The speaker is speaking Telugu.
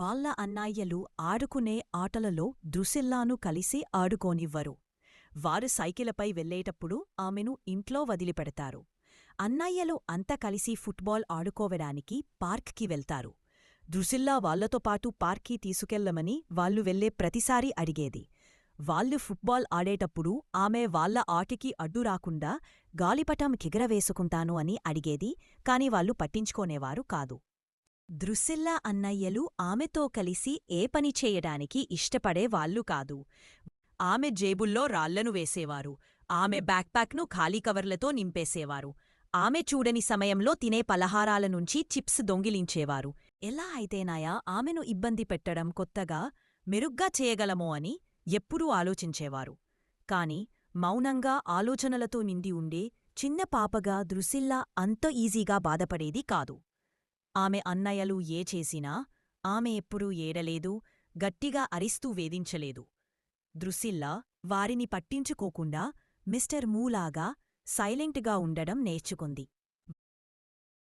వాళ్ళ అన్నయ్యలు ఆడుకునే ఆటలలో దుసిల్లాను కలిసి ఆడుకోనివ్వరు. వారు సైకిలపై వెళ్ళేటప్పుడు ఆమెను ఇంట్లో వదిలిపెడతారు. అన్నయ్యలు అంతా కలిసి ఫుట్బాల్ ఆడుకోవడానికి పార్క్కి వెళ్తారు. దుసిల్లా వాళ్లతో పాటు పార్క్కి తీసుకెళ్లమని వాళ్ళు వెళ్లే ప్రతిసారీ అడిగేది. వాళ్ళు ఫుట్బాల్ ఆడేటప్పుడు ఆమె వాళ్ళ ఆటకి అడ్డురాకుండా గాలిపటం కిగరవేసుకుంటాను అని అడిగేది, కాని వాళ్ళు పట్టించుకోనేవారు కాదు. ద్రుసిల్లా అన్నయ్యలు ఆమెతో కలిసి ఏ పని చేయడానికి ఇష్టపడేవాళ్లు కాదు. ఆమె జేబుల్లో రాళ్లను వేసేవారు. ఆమె బ్యాక్ప్యాక్ను ఖాళీ కవర్లతో నింపేసేవారు. ఆమె చూడని సమయంలో తినే పలహారాల నుంచి చిప్స్ దొంగిలించేవారు. ఎలా అయితేనాయా ఆమెను ఇబ్బంది పెట్టడం కొత్తగా, మెరుగ్గా చేయగలమో అని ఎప్పుడూ ఆలోచించేవారు. కాని మౌనంగా ఆలోచనలతో నిండి ఉండే చిన్న పాపగా ద్రుసిల్లా అంత ఈజీగా బాధపడేది కాదు. ఆమె అన్నయ్యలు ఏ చేసినా ఆమె ఎప్పుడూ ఏడలేదు, గట్టిగా అరిస్తూ వేధించలేదు. ద్రుసిల్లా వారిని పట్టించుకోకుండా మిస్టర్ మూలాగా సైలెంట్గా ఉండడం నేర్చుకుంది.